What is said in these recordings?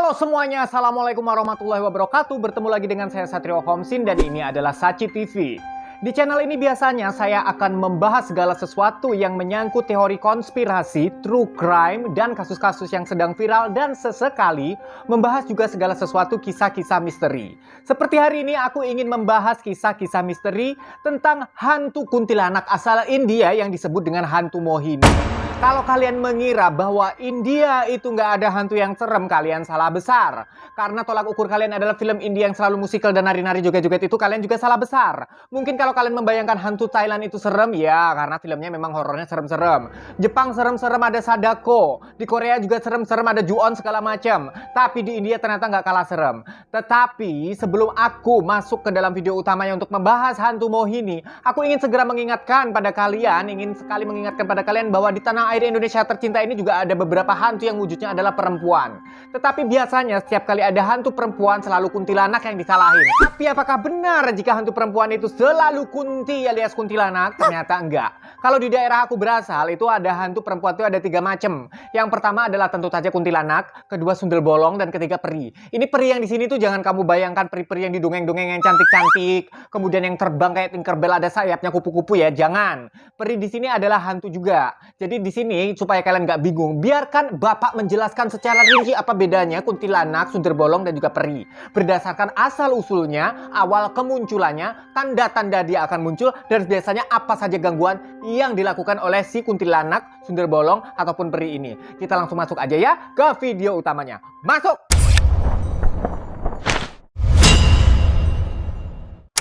Halo semuanya, Assalamualaikum warahmatullahi wabarakatuh. Bertemu lagi dengan saya Satrio Homsin dan ini adalah Sachi TV. Di channel ini biasanya saya akan membahas segala sesuatu yang menyangkut teori konspirasi, true crime, dan kasus-kasus yang sedang viral, dan sesekali membahas juga segala sesuatu kisah-kisah misteri. Seperti hari ini aku ingin membahas kisah-kisah misteri tentang hantu kuntilanak asal India yang disebut dengan hantu Mohini. Kalau kalian mengira bahwa India itu nggak ada hantu yang serem, kalian salah besar. Karena tolak ukur kalian adalah film India yang selalu musikal dan nari-nari joget-joget itu, kalian juga salah besar. Mungkin kalau kalian membayangkan hantu Thailand itu serem, ya karena filmnya memang horornya serem-serem. Jepang serem-serem ada Sadako. Di Korea juga serem-serem ada Ju-on segala macam. Tapi di India ternyata nggak kalah serem. Tetapi sebelum aku masuk ke dalam video utamanya untuk membahas hantu Mohini, aku ingin segera mengingatkan pada kalian, bahwa di tanah air Indonesia tercinta ini juga ada beberapa hantu yang wujudnya adalah perempuan. Tetapi biasanya setiap kali ada hantu perempuan selalu kuntilanak yang disalahin. Tapi apakah benar jika hantu perempuan itu selalu kunti alias kuntilanak? Ternyata enggak. Kalau di daerah aku berasal itu ada hantu perempuan itu ada 3 macam. Yang pertama adalah tentu saja kuntilanak, kedua sundel bolong, dan ketiga peri. Ini peri yang di sini tuh jangan kamu bayangkan peri-peri yang didongeng-dongeng yang cantik-cantik, kemudian yang terbang kayak Tinkerbell ada sayapnya kupu-kupu ya, jangan. Peri di sini adalah hantu juga. Jadi di sini supaya kalian nggak bingung, biarkan Bapak menjelaskan secara rinci apa bedanya kuntilanak, sundel bolong, dan juga peri. Berdasarkan asal-usulnya, awal kemunculannya, tanda-tanda dia akan muncul, dan biasanya apa saja gangguan yang dilakukan oleh si kuntilanak, sundel bolong, ataupun peri ini. Kita langsung masuk aja ya ke video utamanya. Masuk!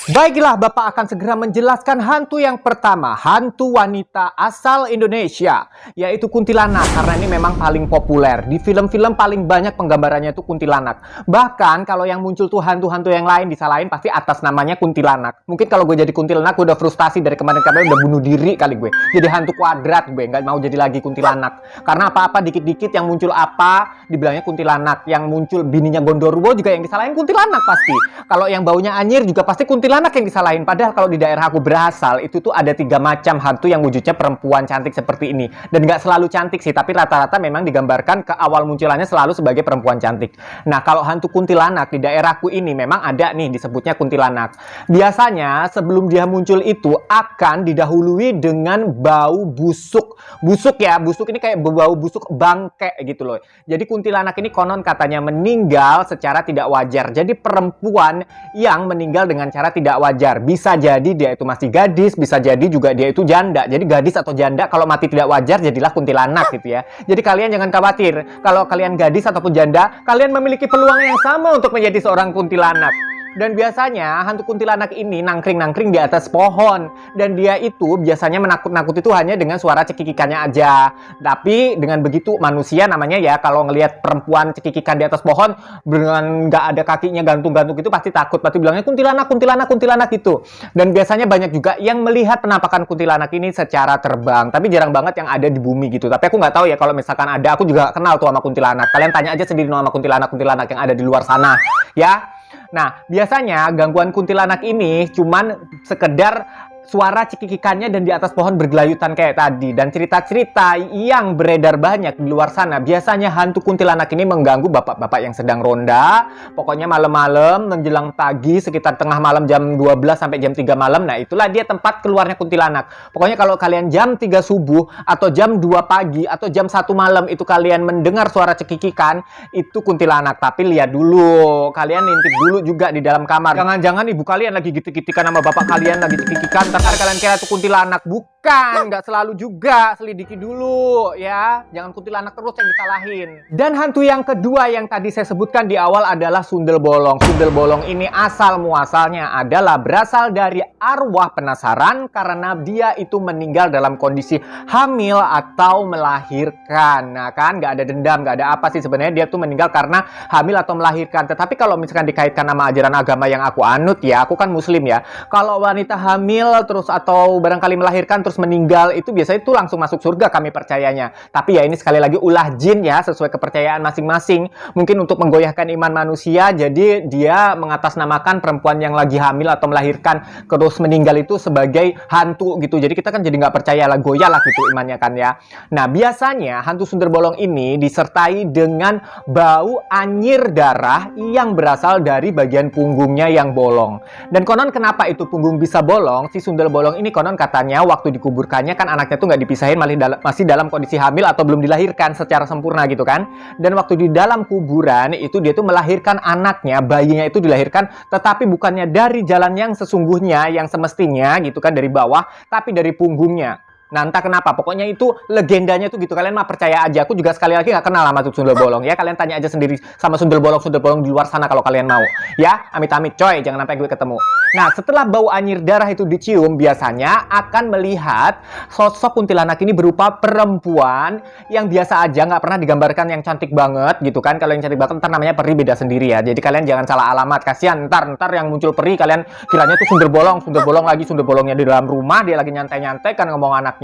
Baiklah, Bapak akan segera menjelaskan hantu yang pertama, hantu wanita asal Indonesia, yaitu kuntilanak, karena ini memang paling populer. Di film-film paling banyak penggambarannya itu kuntilanak. Bahkan kalau yang muncul tuh hantu-hantu yang lain disalahin pasti atas namanya kuntilanak. Mungkin kalau gue jadi kuntilanak gue udah frustasi dari kemarin-kemarin, udah bunuh diri kali gue. Jadi hantu kuadrat gue, nggak mau jadi lagi kuntilanak. Karena apa-apa dikit-dikit yang muncul apa, dibilangnya kuntilanak. Yang muncul bininya Gondorwo juga yang disalahin kuntilanak pasti. Kalau yang baunya anyir juga pasti kuntilanak yang disalahin. Padahal kalau di daerah aku berasal itu tuh ada 3 macam hantu yang wujudnya perempuan cantik seperti ini. Dan nggak selalu cantik sih, tapi rata-rata memang digambarkan ke awal munculannya selalu sebagai perempuan cantik. Nah, kalau hantu kuntilanak di daerahku ini memang ada nih disebutnya kuntilanak. Biasanya sebelum dia muncul itu akan didahului dengan bau busuk. Busuk ya, busuk ini kayak bau busuk bangke gitu loh. Jadi kuntilanak ini konon katanya meninggal secara tidak wajar. Jadi perempuan yang meninggal dengan cara tidak wajar. Bisa jadi dia itu masih gadis, bisa jadi juga dia itu janda. Jadi gadis atau janda kalau mati tidak wajar jadilah kuntilanak gitu ya. Jadi kalian jangan khawatir. Kalau kalian gadis ataupun janda, kalian memiliki peluang yang sama untuk menjadi seorang kuntilanak. Dan biasanya hantu kuntilanak ini nangkring-nangkring di atas pohon. Dan dia itu biasanya menakut-nakut itu hanya dengan suara cekikikannya aja. Tapi dengan begitu manusia namanya ya, kalau ngelihat perempuan cekikikan di atas pohon dengan nggak ada kakinya gantung-gantung itu pasti takut. Pasti bilangnya kuntilanak, kuntilanak, kuntilanak gitu. Dan biasanya banyak juga yang melihat penampakan kuntilanak ini secara terbang. Tapi jarang banget yang ada di bumi gitu. Tapi aku nggak tahu ya kalau misalkan ada, aku juga kenal tuh sama kuntilanak. Kalian tanya aja sendiri sama kuntilanak-kuntilanak yang ada di luar sana ya. Nah, biasanya gangguan kuntilanak ini cuman sekedar suara cekikikannya dan di atas pohon bergelayutan kayak tadi. Dan cerita-cerita yang beredar banyak di luar sana, biasanya hantu kuntilanak ini mengganggu bapak-bapak yang sedang ronda. Pokoknya malam-malam menjelang pagi sekitar tengah malam jam 12 sampai jam 3 malam. Nah, itulah dia tempat keluarnya kuntilanak. Pokoknya kalau kalian jam 3 subuh atau jam 2 pagi atau jam 1 malam itu kalian mendengar suara cekikikan, itu kuntilanak. Tapi lihat dulu, kalian intip dulu juga di dalam kamar. Jangan-jangan ibu kalian lagi gitik-gitikan sama bapak kalian lagi cekikikan. Ntar kalian kira itu kuntilanak. Bukan, nggak selalu juga. Selidiki dulu ya. Jangan kuntilanak terus yang disalahin. Dan hantu yang kedua yang tadi saya sebutkan di awal adalah sundel bolong. Sundel bolong ini asal muasalnya adalah berasal dari arwah penasaran karena dia itu meninggal dalam kondisi hamil atau melahirkan. Nah kan, nggak ada dendam, nggak ada apa sih sebenarnya, dia tuh meninggal karena hamil atau melahirkan. Tetapi kalau misalkan dikaitkan sama ajaran agama yang aku anut ya, aku kan muslim ya. Kalau wanita hamil hamil terus atau barangkali melahirkan terus meninggal, itu biasanya itu langsung masuk surga kami percayanya. Tapi ya ini sekali lagi ulah jin ya, sesuai kepercayaan masing-masing. Mungkin untuk menggoyahkan iman manusia, jadi dia mengatasnamakan perempuan yang lagi hamil atau melahirkan terus meninggal itu sebagai hantu gitu. Jadi kita kan jadi nggak percaya lah, goyah lah gitu imannya kan ya. Nah biasanya hantu sundel bolong ini disertai dengan bau anyir darah yang berasal dari bagian punggungnya yang bolong. Dan konon kenapa itu punggung bisa bolong? Si sundel bolong ini konon katanya waktu dikuburkannya kan anaknya tuh nggak dipisahin, masih dalam kondisi hamil atau belum dilahirkan secara sempurna gitu kan. Dan waktu di dalam kuburan itu dia tuh melahirkan anaknya, bayinya itu dilahirkan tetapi bukannya dari jalan yang sesungguhnya, yang semestinya gitu kan dari bawah, tapi dari punggungnya. Nah entah kenapa, pokoknya itu legendanya tuh gitu. Kalian mah percaya aja, aku juga sekali lagi gak kenal sama tuh sundel bolong ya. Kalian tanya aja sendiri sama sundel bolong di luar sana kalau kalian mau ya. Amit-amit coy, jangan sampai gue ketemu. Nah setelah bau anyir darah itu dicium, biasanya akan melihat sosok kuntilanak ini berupa perempuan yang biasa aja, gak pernah digambarkan yang cantik banget gitu kan. Kalau yang cantik banget ntar namanya peri, beda sendiri ya. Jadi kalian jangan salah alamat, kasihan ntar yang muncul peri kalian kiranya tuh sundel bolong lagi, sundel bolongnya di dalam rumah, dia lagi nyantai-nyantai kan ngomong anak.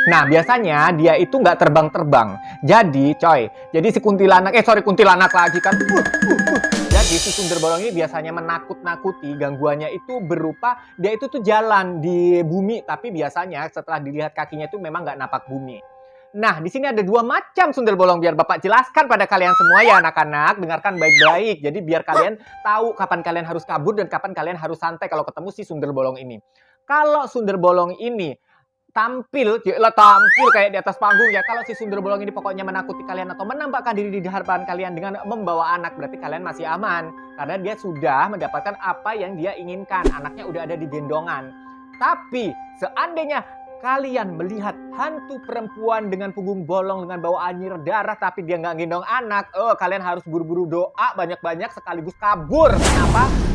Nah biasanya dia itu nggak terbang-terbang. Jadi si kuntilanak lagi kan. Jadi si sundel bolong ini biasanya menakut-nakuti. Gangguannya itu berupa dia itu tuh jalan di bumi, tapi biasanya setelah dilihat kakinya itu memang nggak napak bumi. Nah, di sini ada dua macam sundel bolong, biar Bapak jelaskan pada kalian semua ya anak-anak, dengarkan baik-baik. Jadi biar kalian tahu kapan kalian harus kabur dan kapan kalian harus santai kalau ketemu si sundel bolong ini. Kalau sundel bolong ini tampil kayak di atas panggung ya. Kalau si sundel bolong ini pokoknya menakuti kalian atau menampakkan diri di hadapan kalian dengan membawa anak, berarti kalian masih aman. Karena dia sudah mendapatkan apa yang dia inginkan. Anaknya udah ada di gendongan. Tapi seandainya kalian melihat hantu perempuan dengan punggung bolong, dengan bau anyir darah, tapi dia nggak gendong anak, kalian harus buru-buru doa banyak-banyak sekaligus kabur.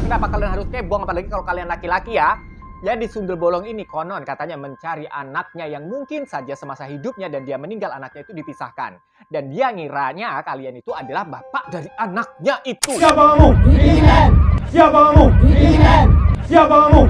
Kenapa kalian harus cebong? Apalagi kalau kalian laki-laki ya. Jadi sundel bolong ini konon katanya mencari anaknya yang mungkin saja semasa hidupnya dan dia meninggal, anaknya itu dipisahkan. Dan dia ngiranya kalian itu adalah bapak dari anaknya itu. Siapa kamu? Siapa kamu? Siapa kamu?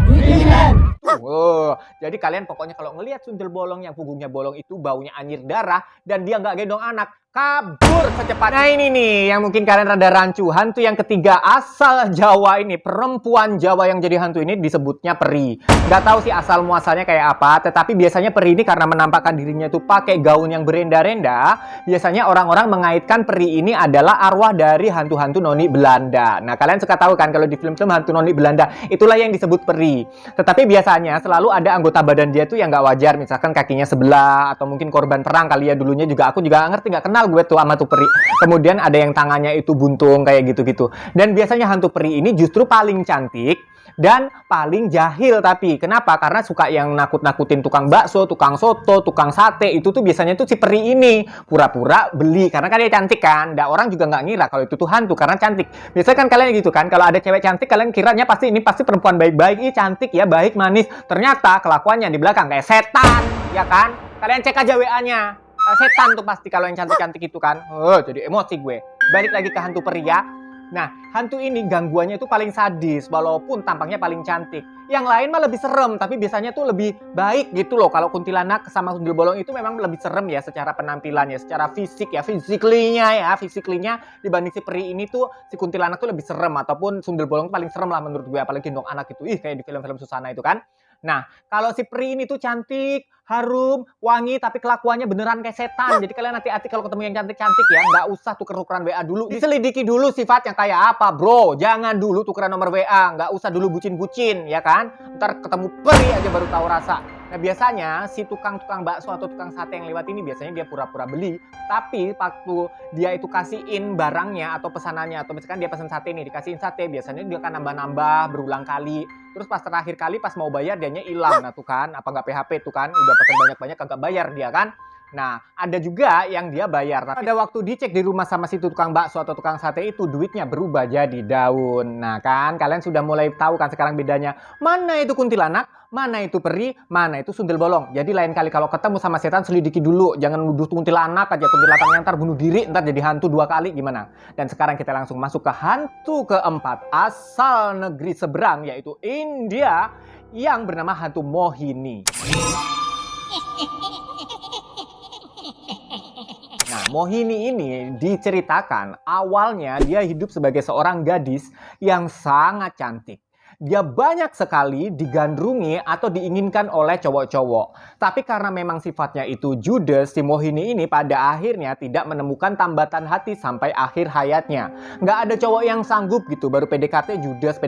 Jadi kalian pokoknya kalau ngelihat sundel bolong yang punggungnya bolong itu baunya anyir darah dan dia nggak gendong anak, kabur secepatnya. Nah ini nih yang mungkin kalian rada rancu. Hantu yang ketiga asal Jawa ini, perempuan Jawa yang jadi hantu ini disebutnya peri. Gak tahu sih asal muasalnya kayak apa, tetapi biasanya peri ini karena menampakkan dirinya itu pakai gaun yang berenda-renda, biasanya orang-orang mengaitkan peri ini adalah arwah dari hantu-hantu noni Belanda. Nah kalian suka tahu kan kalau di film-film hantu noni Belanda itulah yang disebut peri. Tetapi biasanya selalu ada anggota badan dia tuh yang nggak wajar, misalkan kakinya sebelah atau mungkin korban perang kali ya dulunya juga. Aku juga ngerti, nggak kenal gue tuh sama tuh peri. Kemudian ada yang tangannya itu buntung kayak gitu-gitu. Dan biasanya hantu peri ini justru paling cantik dan paling jahil. Tapi kenapa? Karena suka yang nakut-nakutin tukang bakso, tukang soto, tukang sate. Itu tuh biasanya tuh si peri ini pura-pura beli karena kan dia cantik kan. Dan orang juga nggak ngira kalau itu tuh hantu karena cantik. Biasanya kan kalian gitu kan, kalau ada cewek cantik kalian kiranya pasti ini pasti perempuan baik-baik, ih cantik ya, baik, manis. Ternyata kelakuannya di belakang kayak setan, ya kan? Kalian cek aja WA-nya. Setan tuh pasti kalau yang cantik-cantik itu kan. Jadi emosi gue. Balik lagi ke hantu peri ya. Nah, hantu ini gangguannya itu paling sadis walaupun tampaknya paling cantik. Yang lain mah lebih serem, tapi biasanya tuh lebih baik gitu loh. Kalau kuntilanak sama sundel bolong itu memang lebih serem ya secara penampilannya, secara fisik ya, fisiklinya dibanding si peri ini tuh si kuntilanak tuh lebih serem, ataupun sundel bolong paling serem lah menurut gue, apalagi gendong anak itu. Kayak di film-film Susana itu kan. Nah, kalau si peri ini tuh cantik, harum, wangi, tapi kelakuannya beneran kayak setan. Jadi kalian hati-hati kalau ketemu yang cantik-cantik ya. Nggak usah tuker-tukeran WA dulu. Diselidiki dulu sifatnya kayak apa, bro. Jangan dulu tukeran nomor WA. Nggak usah dulu bucin-bucin, ya kan? Ntar ketemu peri aja baru tahu rasa. Nah, biasanya si tukang-tukang bakso atau tukang sate yang lewat ini biasanya dia pura-pura beli. Tapi waktu dia itu kasihin barangnya atau pesanannya, atau misalkan dia pesan sate nih, dikasihin sate, biasanya dia akan nambah-nambah berulang kali. Terus pas terakhir kali pas mau bayar dianya hilang. Nah tuh kan, apa nggak PHP tuh kan, udah pesan banyak-banyak kagak bayar dia kan. Nah, ada juga yang dia bayar, tapi pada waktu dicek di rumah sama si tukang bakso atau tukang sate itu duitnya berubah jadi daun. Nah kan, kalian sudah mulai tahu kan sekarang bedanya. Mana itu kuntilanak, mana itu peri, mana itu sundel bolong. Jadi lain kali kalau ketemu sama setan selidiki dulu. Jangan nuduh kuntilanak aja, kuntilanaknya ntar bunuh diri, ntar jadi hantu 2 kali gimana. Dan sekarang kita langsung masuk ke hantu keempat asal negeri seberang, yaitu India, yang bernama hantu Mohini. Nah, Mohini ini diceritakan awalnya dia hidup sebagai seorang gadis yang sangat cantik. Dia banyak sekali digandrungi atau diinginkan oleh cowok-cowok. Tapi karena memang sifatnya itu judes, si Mohini ini pada akhirnya tidak menemukan tambatan hati sampai akhir hayatnya. Nggak ada cowok yang sanggup gitu, baru PDKT judes,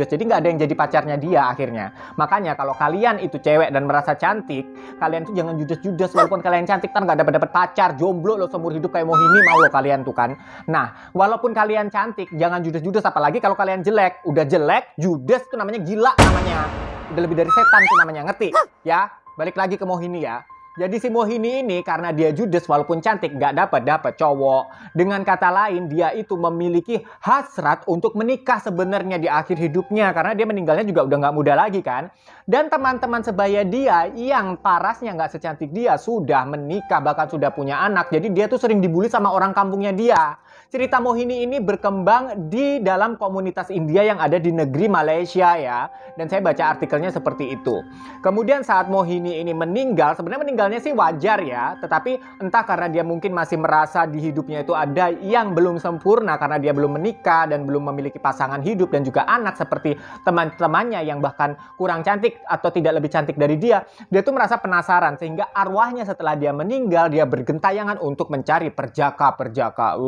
jadi nggak ada yang jadi pacarnya dia akhirnya. Makanya kalau kalian itu cewek dan merasa cantik, kalian tuh jangan judes-judes walaupun kalian cantik, kan nggak dapat pacar, jomblo lo seumur hidup kayak Mohini, mau lo kalian tuh kan. Nah, walaupun kalian cantik, jangan judes-judes, apalagi kalau kalian jelek. Udah jelek, judes itu namanya gila namanya. Udah lebih dari setan tuh namanya, ngerti? Ya, balik lagi ke Mohini ya. Jadi si Mohini ini karena dia judes walaupun cantik nggak dapat cowok. Dengan kata lain dia itu memiliki hasrat untuk menikah sebenarnya di akhir hidupnya. Karena dia meninggalnya juga udah nggak muda lagi kan. Dan teman-teman sebaya dia yang parasnya nggak secantik dia sudah menikah bahkan sudah punya anak. Jadi dia tuh sering dibully sama orang kampungnya dia. Cerita Mohini ini berkembang di dalam komunitas India yang ada di negeri Malaysia ya. Dan saya baca artikelnya seperti itu. Kemudian saat Mohini ini meninggal, sebenarnya meninggalnya sih wajar ya. Tetapi entah karena dia mungkin masih merasa di hidupnya itu ada yang belum sempurna. Karena dia belum menikah dan belum memiliki pasangan hidup dan juga anak seperti teman-temannya yang bahkan kurang cantik atau tidak lebih cantik dari dia. Dia tuh merasa penasaran sehingga arwahnya setelah dia meninggal, dia bergentayangan untuk mencari perjaka-perjaka.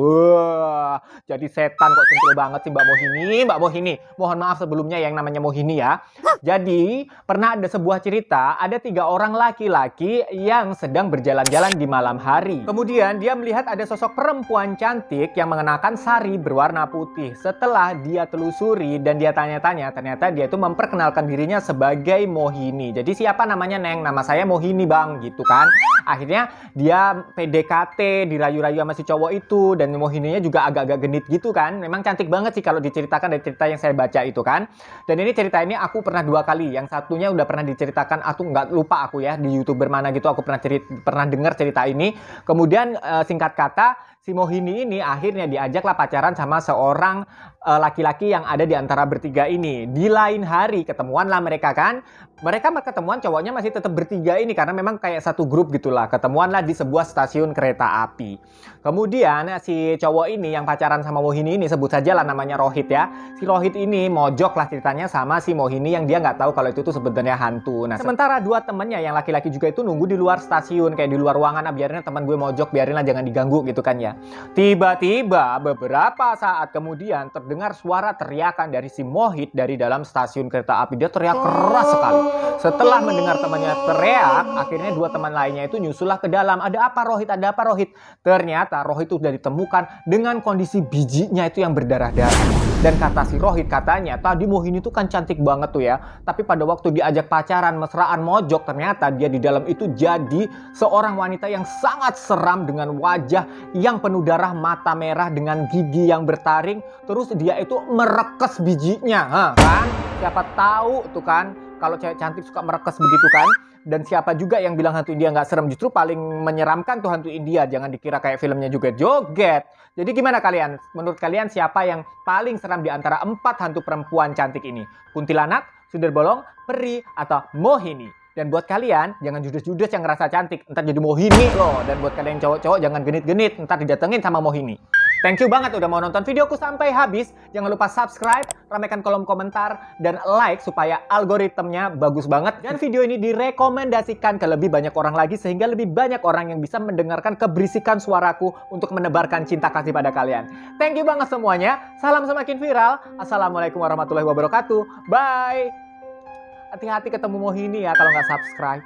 Jadi setan kok centil banget sih Mbak Mohini. Mohon maaf sebelumnya yang namanya Mohini ya. Jadi pernah ada sebuah cerita, ada 3 orang laki-laki yang sedang berjalan-jalan di malam hari. Kemudian dia melihat ada sosok perempuan cantik yang mengenakan sari berwarna putih. Setelah dia telusuri dan dia tanya-tanya, ternyata dia itu memperkenalkan dirinya sebagai Mohini. Jadi siapa namanya Neng? Nama saya Mohini bang, gitu kan. Akhirnya dia PDKT, dirayu-rayu sama si cowok itu, dan Mohininya juga agak-agak genit gitu kan. Memang cantik banget sih kalau diceritakan dari cerita yang saya baca itu kan. Dan ini cerita ini aku pernah 2 kali. Yang satunya udah pernah diceritakan, aku nggak lupa aku ya, di YouTuber mana gitu aku pernah dengar cerita ini. Kemudian singkat kata, si Mohini ini akhirnya diajaklah pacaran sama seorang laki-laki yang ada di antara bertiga ini. Di lain hari ketemuanlah mereka kan. Mereka ketemuan cowoknya masih tetap bertiga ini karena memang kayak satu grup gitulah. Ketemuanlah di sebuah stasiun kereta api. Kemudian si cowok ini yang pacaran sama Mohini ini, sebut saja lah namanya Rohit ya. Si Rohit ini mojok lah ceritanya sama si Mohini yang dia nggak tahu kalau itu tuh sebenarnya hantu. Nah, sementara 2 temennya yang laki-laki juga itu nunggu di luar stasiun kayak di luar ruangan. Biarin teman gue mojok, biarinlah jangan diganggu gitu kan ya. Tiba-tiba beberapa saat kemudian terdengar suara teriakan dari si Mohit dari dalam stasiun kereta api. Dia teriak keras sekali. Setelah mendengar temannya teriak, akhirnya 2 teman lainnya itu nyusullah ke dalam. Ada apa Rohit? Ada apa Rohit? Ternyata Rohit itu sudah ditemukan dengan kondisi bijinya itu yang berdarah-darah. Dan kata si Rohit katanya, tadi Mohini itu kan cantik banget tuh ya. Tapi pada waktu diajak pacaran, mesraan, mojok, ternyata dia di dalam itu jadi seorang wanita yang sangat seram dengan wajah yang penuh darah, mata merah dengan gigi yang bertaring. Terus dia itu merekes bijinya, kan? Siapa tahu tuh kan, kalau cewek cantik suka merekes begitu kan. Dan siapa juga yang bilang hantu India nggak serem? Justru paling menyeramkan tuh hantu India. Jangan dikira kayak filmnya joget-joget. Jadi gimana kalian? Menurut kalian siapa yang paling seram di antara 4 hantu perempuan cantik ini? Kuntilanak, sundel bolong, peri, atau Mohini? Dan buat kalian, jangan judes-judes yang ngerasa cantik. Ntar jadi Mohini loh. Dan buat kalian cowok-cowok, jangan genit-genit. Ntar didatengin sama Mohini. Thank you banget udah mau nonton videoku sampai habis. Jangan lupa subscribe, ramaikan kolom komentar, dan like supaya algoritmnya bagus banget. Dan video ini direkomendasikan ke lebih banyak orang lagi sehingga lebih banyak orang yang bisa mendengarkan keberisikan suaraku untuk menebarkan cinta kasih pada kalian. Thank you banget semuanya. Salam semakin viral. Assalamualaikum warahmatullahi wabarakatuh. Bye. Hati-hati ketemu Mohini ya kalau nggak subscribe.